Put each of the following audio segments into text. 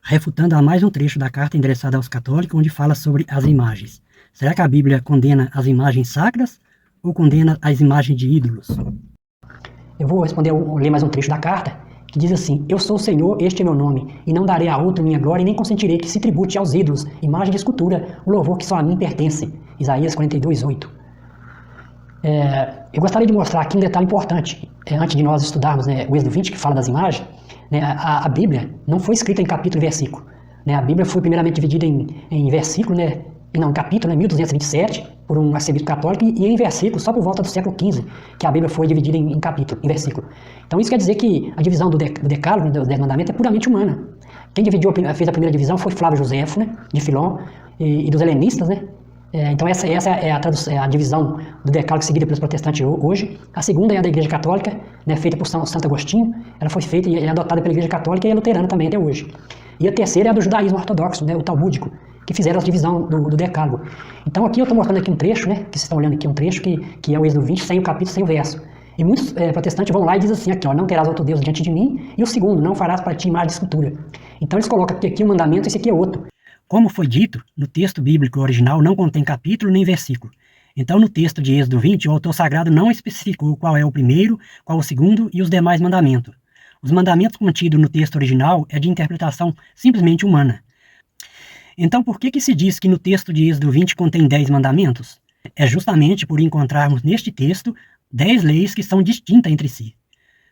refutando a mais um trecho da carta endereçada aos católicos, onde fala sobre as imagens. Será que a Bíblia condena as imagens sacras ou condena as imagens de ídolos? Eu vou ler mais um trecho da carta, que diz assim: Eu sou o Senhor, este é meu nome, e não darei a outro minha glória, e nem consentirei que se tribute aos ídolos, imagem de escultura, o louvor que só a mim pertence. Isaías 42:8. Eu gostaria de mostrar aqui um detalhe importante, antes de nós estudarmos, o Êxodo 20, que fala das imagens. A Bíblia não foi escrita em capítulo e versículo. A Bíblia foi primeiramente dividida em versículo, em capítulo, 1227, por um arcebispo católico, e em versículo só por volta do século XV, que a Bíblia foi dividida em capítulo, em versículo. Então isso quer dizer que a divisão do decálogo, dos 10 mandamentos, é puramente humana. Quem fez a primeira divisão foi Flávio Josefo, de Filon, e dos helenistas, Então essa é a divisão do decálogo seguida pelos protestantes hoje. A segunda é a da Igreja Católica, feita por Santo Agostinho. Ela foi feita e é adotada pela Igreja Católica e é luterana também até hoje. E a terceira é a do judaísmo ortodoxo, o talmúdico, que fizeram a divisão do decálogo. Então aqui eu estou mostrando aqui um trecho, que vocês estão olhando aqui, um trecho que é o Êxodo 20, sem o capítulo, sem o verso. E muitos protestantes vão lá e dizem assim, aqui, não terás outro Deus diante de mim, e o segundo, não farás para ti imagem de escultura. Então eles colocam aqui um mandamento e esse aqui é outro. Como foi dito, no texto bíblico original não contém capítulo nem versículo. Então, no texto de Êxodo 20, o autor sagrado não especificou qual é o primeiro, qual o segundo e os demais mandamentos. Os mandamentos contidos no texto original é de interpretação simplesmente humana. Então, por que se diz que no texto de Êxodo 20 contém 10 mandamentos? É justamente por encontrarmos neste texto 10 leis que são distintas entre si.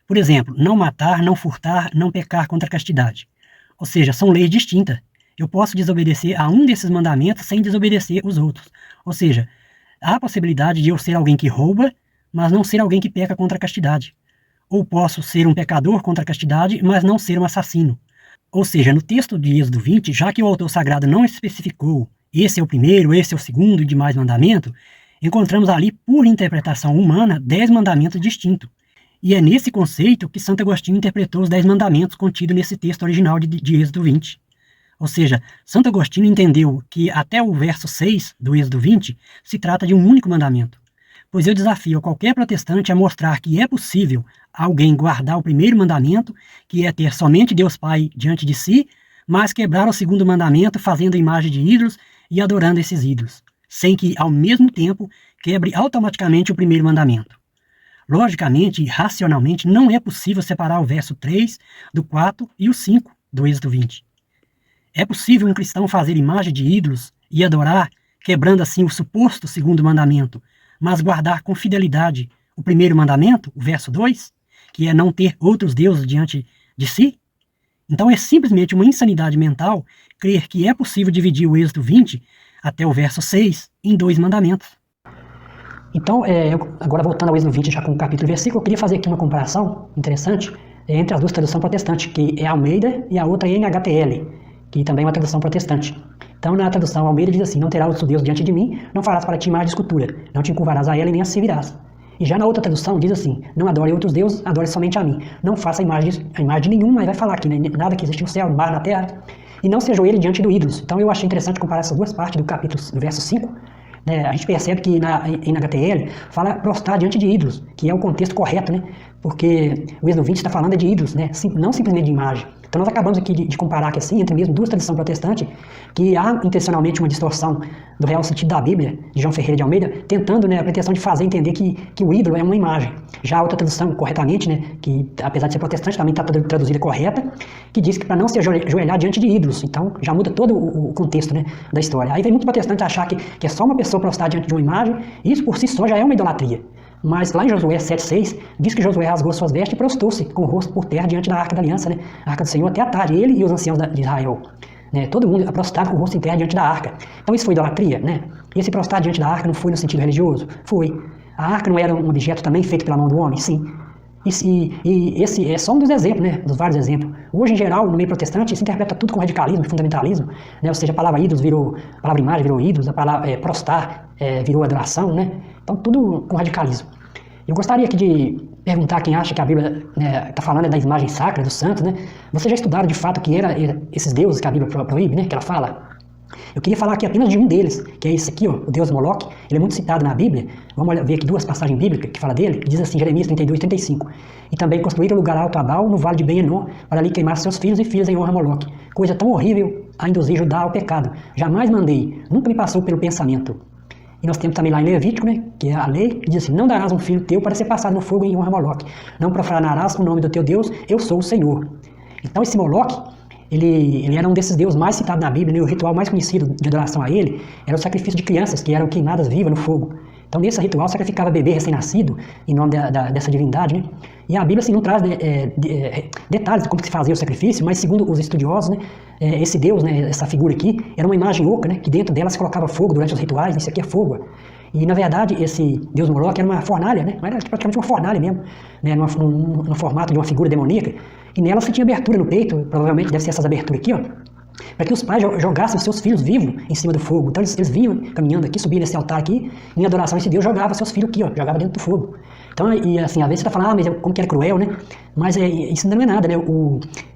Por exemplo, não matar, não furtar, não pecar contra a castidade. Ou seja, são leis distintas. Eu posso desobedecer a um desses mandamentos sem desobedecer os outros. Ou seja, há a possibilidade de eu ser alguém que rouba, mas não ser alguém que peca contra a castidade. Ou posso ser um pecador contra a castidade, mas não ser um assassino. Ou seja, no texto de Êxodo 20, já que o autor sagrado não especificou esse é o primeiro, esse é o segundo e demais mandamentos, encontramos ali, por interpretação humana, 10 mandamentos distintos. E é nesse conceito que Santo Agostinho interpretou os 10 mandamentos contidos nesse texto original de Êxodo 20. Ou seja, Santo Agostinho entendeu que até o verso 6 do Êxodo 20 se trata de um único mandamento. Pois eu desafio a qualquer protestante a mostrar que é possível alguém guardar o primeiro mandamento, que é ter somente Deus Pai diante de si, mas quebrar o segundo mandamento fazendo imagem de ídolos e adorando esses ídolos, sem que, ao mesmo tempo, quebre automaticamente o primeiro mandamento. Logicamente e racionalmente, não é possível separar o verso 3 do 4 e o 5 do Êxodo 20. É possível um cristão fazer imagem de ídolos e adorar, quebrando assim o suposto segundo mandamento, mas guardar com fidelidade o primeiro mandamento, o verso 2, que é não ter outros deuses diante de si? Então é simplesmente uma insanidade mental crer que é possível dividir o Êxodo 20 até o verso 6 em 2 mandamentos. Então, agora voltando ao Êxodo 20, já com o capítulo e versículo, eu queria fazer aqui uma comparação interessante entre as duas traduções protestantes, que é a Almeida e a outra é NHTL, que também é uma tradução protestante. Então, na tradução Almeida diz assim: não terás outro Deus diante de mim, não farás para ti imagem de escultura, não te encurvarás a ela e nem a servirás. E já na outra tradução diz assim: não adore outros deuses, adore somente a mim. Não faça a imagem de nenhum, mas vai falar aqui, nada que existe no céu, no mar, na terra. E não se ajoelhe diante do ídolos. Então eu achei interessante comparar essas duas partes do capítulo, do verso 5. A gente percebe que na HTL fala prostrar diante de ídolos, que é o contexto correto, porque o Êxodo 20 está falando de ídolos, não simplesmente de imagem. Então nós acabamos aqui de comparar aqui assim, entre mesmo duas tradições protestantes, que há intencionalmente uma distorção do real sentido da Bíblia, de João Ferreira de Almeida, tentando a pretensão de fazer entender que o ídolo é uma imagem. Já a outra tradução, corretamente, que apesar de ser protestante, também está traduzida correta, que diz que para não se ajoelhar diante de ídolos. Então já muda todo o contexto da história. Aí vem muitos protestantes achar que é só uma pessoa prostrar diante de uma imagem, e isso por si só já é uma idolatria. Mas lá em Josué 7,6, diz que Josué rasgou suas vestes e prostrou-se com o rosto por terra diante da Arca da Aliança, a Arca do Senhor, até a tarde, ele e os anciãos de Israel. Todo mundo prostrado com o rosto em terra diante da Arca. Então isso foi idolatria, E esse prostrar diante da Arca não foi no sentido religioso? Foi. A Arca não era um objeto também feito pela mão do homem? Sim. E esse é só um dos exemplos, dos vários exemplos. Hoje, em geral, no meio protestante, se interpreta tudo com radicalismo e fundamentalismo, Ou seja, a palavra ídolos a palavra imagem virou ídolos, a palavra prostrar virou adoração, Então, tudo com radicalismo. Eu gostaria aqui de perguntar a quem acha que a Bíblia está falando das imagens sacras, dos santos, Vocês já estudaram de fato que eram esses deuses que a Bíblia proíbe, que ela fala? Eu queria falar aqui apenas de um deles, que é esse aqui, ó, o deus Moloque. Ele é muito citado na Bíblia. Vamos ver aqui duas passagens bíblicas que fala dele, que diz assim, Jeremias 32, 35. E também construíram lugar alto a Baal, no vale de Ben-Enon, para ali queimar seus filhos e filhas em honra a Moloque. Coisa tão horrível a induzir Judá ao pecado. Jamais mandei, nunca me passou pelo pensamento. E nós temos também lá em Levítico, né, que é a lei, que diz assim, não darás um filho teu para ser passado no fogo em honra a Moloque. Não profanarás o nome do teu Deus, eu sou o Senhor. Então esse Moloque, ele era um desses deuses mais citados na Bíblia, né? O ritual mais conhecido de adoração a ele era o sacrifício de crianças que eram queimadas vivas no fogo. Então nesse ritual sacrificava bebê recém-nascido em nome dessa divindade, né? E a Bíblia assim, não traz detalhes de como se fazia o sacrifício, mas segundo os estudiosos, né, esse deus, né, essa figura aqui, era uma imagem oca, né, que dentro dela se colocava fogo durante os rituais, isso aqui é fogo. E na verdade esse deus Moloque era uma fornalha, né? Era praticamente uma fornalha mesmo, né, no formato de uma figura demoníaca. E nela se tinha abertura no peito, provavelmente deve ser essas aberturas aqui, ó, para que os pais jogassem os seus filhos vivos em cima do fogo. Então eles vinham caminhando aqui, subiam nesse altar aqui, em adoração a esse Deus, jogava seus filhos aqui, ó, jogava dentro do fogo. Então, e assim, às vezes você está falando, mas como que era cruel, né? Mas isso não é nada, né?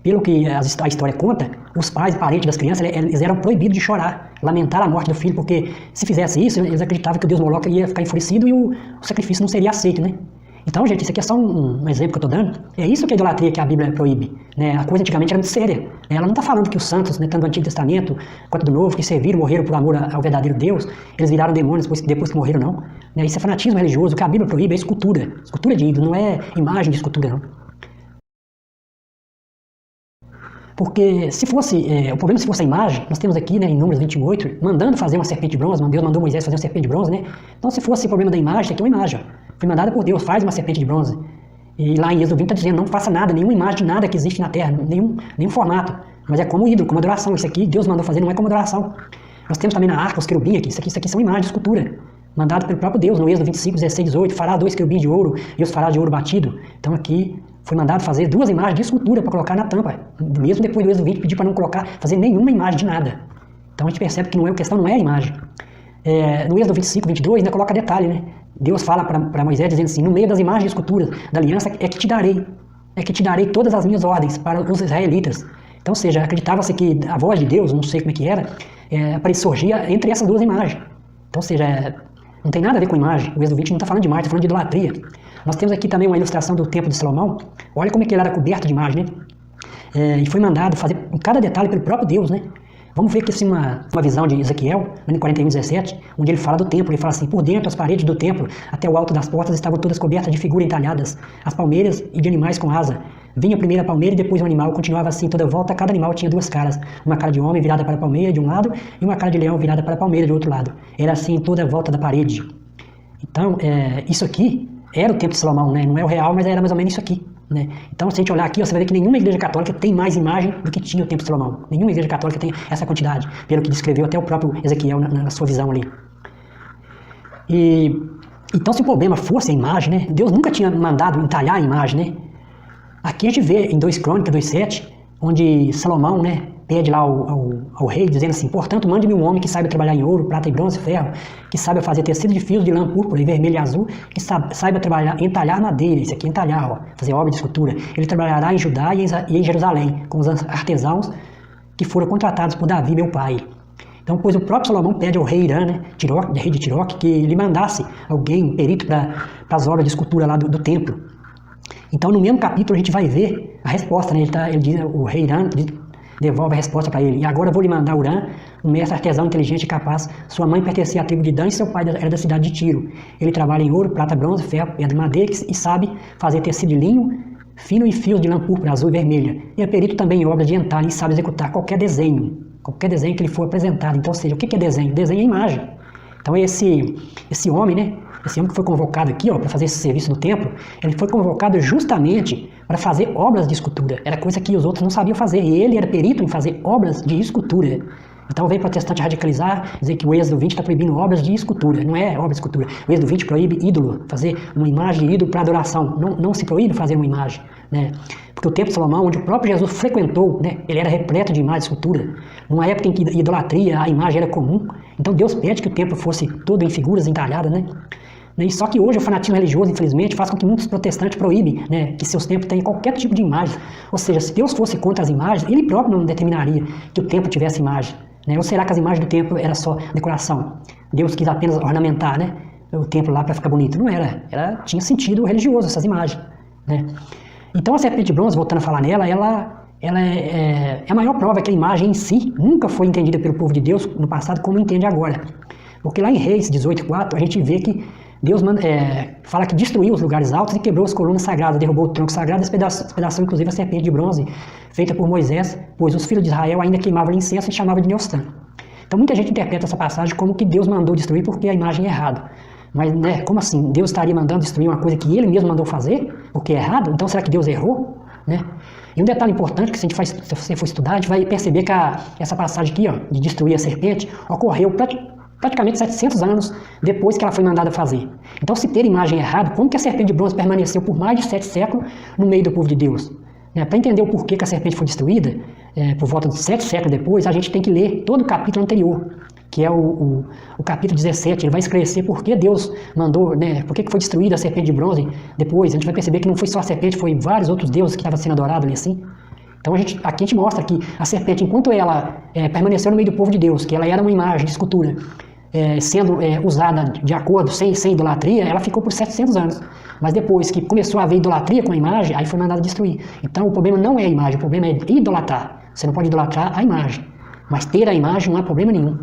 Pelo que a história conta, os pais e parentes das crianças, eles eram proibidos de chorar, lamentar a morte do filho, porque se fizesse isso, eles acreditavam que o Deus Moloque ia ficar enfurecido e o sacrifício não seria aceito, né? Então, gente, isso aqui é só um exemplo que eu estou dando. É isso que a idolatria que a Bíblia proíbe, né? A coisa antigamente era muito séria. Ela não está falando que os santos, né, tanto do Antigo Testamento quanto do Novo, que serviram, morreram por amor ao verdadeiro Deus, eles viraram demônios depois que morreram, não. Né? Isso é fanatismo religioso. O que a Bíblia proíbe é escultura. Escultura de ídolo, não é imagem de escultura, não. Porque se fosse, o problema se fosse a imagem, nós temos aqui, né, em Números 28, mandando fazer uma serpente de bronze, Deus mandou Moisés fazer uma serpente de bronze, né? Então se fosse o problema da imagem, isso aqui é uma imagem, ó. Foi mandada por Deus, faz uma serpente de bronze. E lá em Êxodo 20 está dizendo, não faça nada, nenhuma imagem de nada que existe na terra, nenhum formato. Mas é como ídolo, como adoração. Isso aqui Deus mandou fazer, não é como adoração. Nós temos também na arca os querubins aqui, isso aqui são imagens de escultura. Mandado pelo próprio Deus, no Êxodo 25, 16, 18, fará 2 querubins de ouro e os fará de ouro batido. Então aqui foi mandado fazer 2 imagens de escultura para colocar na tampa. Mesmo depois do Êxodo 20, pedir para não fazer nenhuma imagem de nada. Então a gente percebe que a questão não é a imagem. No Êxodo 25, 22, ainda coloca detalhe, né? Deus fala para Moisés dizendo assim, no meio das imagens de esculturas da aliança é que te darei todas as minhas ordens para os israelitas. Então, ou seja, acreditava-se que a voz de Deus, não sei como é que era, surgia entre essas 2 imagens. Então, ou seja, não tem nada a ver com imagem. O Êxodo 20 não está falando de imagem, está falando de idolatria. Nós temos aqui também uma ilustração do templo de Salomão. Olha como é que ele era coberto de imagem, né? E foi mandado fazer em cada detalhe pelo próprio Deus, né? Vamos ver aqui assim uma visão de Ezequiel, no 41, 17, onde ele fala do templo. Ele fala assim, por dentro as paredes do templo, até o alto das portas, estavam todas cobertas de figuras entalhadas, as palmeiras e de animais com asa. Vinha primeiro a palmeira e depois o animal, continuava assim toda volta, cada animal tinha 2 caras, uma cara de homem virada para a palmeira de um lado e uma cara de leão virada para a palmeira do outro lado. Era assim toda a volta da parede. Então, isso aqui era o templo de Salomão, né? Não é o real, mas era mais ou menos isso aqui, né? Então, se a gente olhar aqui, você vai ver que nenhuma igreja católica tem mais imagem do que tinha o templo de Salomão. Nenhuma igreja católica tem essa quantidade, pelo que descreveu até o próprio Ezequiel na sua visão ali. Então, se o problema fosse a imagem, né? Deus nunca tinha mandado entalhar a imagem, né? Aqui a gente vê em 2 Crônicas 2:7, onde Salomão, né, pede lá ao rei, dizendo assim, portanto, mande-me um homem que saiba trabalhar em ouro, prata e bronze e ferro, que saiba fazer tecido de fios de lã púrpura e vermelho e azul, que saiba trabalhar, entalhar madeira, isso aqui é entalhar, ó, fazer obra de escultura. Ele trabalhará em Judá e em Jerusalém, com os artesãos que foram contratados por Davi, meu pai. Então, pois o próprio Salomão pede ao rei Irã, né, rei de Tiroque, que lhe mandasse alguém, um perito, para as obras de escultura lá do templo. Então, no mesmo capítulo, a gente vai ver a resposta, né? Ele diz, o rei Irã devolve a resposta para ele. E agora vou lhe mandar Urã, um mestre artesão inteligente e capaz. Sua mãe pertencia à tribo de Dan e seu pai era da cidade de Tiro. Ele trabalha em ouro, prata, bronze, ferro, pedra, madeira e sabe fazer tecido de linho fino e fios de lã púrpura, azul e vermelha. E é perito também em obras de entalhe e sabe executar qualquer desenho que lhe for apresentado. Então, ou seja, o que é desenho? Desenho é imagem. Então, esse homem, né? Esse homem que foi convocado aqui, para fazer esse serviço no templo, ele foi convocado justamente para fazer obras de escultura. Era coisa que os outros não sabiam fazer. E ele era perito em fazer obras de escultura. Então vem protestante radicalizar, dizer que o Êxodo 20 está proibindo obras de escultura. Não é obra de escultura. O Êxodo 20 proíbe ídolo, fazer uma imagem de ídolo para adoração. Não se proíbe fazer uma imagem, né? Porque o templo de Salomão, onde o próprio Jesus frequentou, né, ele era repleto de imagens de escultura. Numa época em que a idolatria, a imagem era comum. Então Deus pede que o templo fosse todo em figuras entalhadas, né? E só que hoje o fanatismo religioso, infelizmente, faz com que muitos protestantes proíbem, né, que seus templos tenham qualquer tipo de imagem. Ou seja, se Deus fosse contra as imagens, ele próprio não determinaria que o templo tivesse imagem. Né? Ou será que as imagens do templo era só decoração? Deus quis apenas ornamentar, né, o templo lá para ficar bonito? Não era. Tinha sentido religioso essas imagens. Né? Então a serpente de bronze, voltando a falar nela, ela é a maior prova que a imagem em si nunca foi entendida pelo povo de Deus no passado como entende agora. Porque lá em Reis 18:4 a gente vê que Deus fala que destruiu os lugares altos e quebrou as colunas sagradas, derrubou o tronco sagrado, despedaçou inclusive a serpente de bronze feita por Moisés, pois os filhos de Israel ainda queimavam incenso e chamavam de Neostã. Então muita gente interpreta essa passagem como que Deus mandou destruir porque a imagem é errada. Mas, né, como assim? Deus estaria mandando destruir uma coisa que ele mesmo mandou fazer porque é errado? Então será que Deus errou? Né? E um detalhe importante que se você for estudar, a gente vai perceber que essa passagem aqui, ó, de destruir a serpente, ocorreu praticamente 700 anos depois que ela foi mandada fazer. Então, se ter imagem errada, como que a serpente de bronze permaneceu por mais de 7 séculos no meio do povo de Deus? Para entender o porquê que a serpente foi destruída, por volta de 7 séculos depois, a gente tem que ler todo o capítulo anterior, que é o capítulo 17. Ele vai esclarecer por que Deus mandou, né, por que foi destruída a serpente de bronze depois. A gente vai perceber que não foi só a serpente, foi vários outros deuses que estavam sendo adorados ali assim. Então aqui a gente mostra que a serpente, enquanto ela permaneceu no meio do povo de Deus, que ela era uma imagem de escultura, sendo usada de acordo, sem idolatria, ela ficou por 700 anos. Mas depois que começou a haver idolatria com a imagem, aí foi mandada destruir. Então o problema não é a imagem, o problema é idolatrar. Você não pode idolatrar a imagem, mas ter a imagem não há problema nenhum.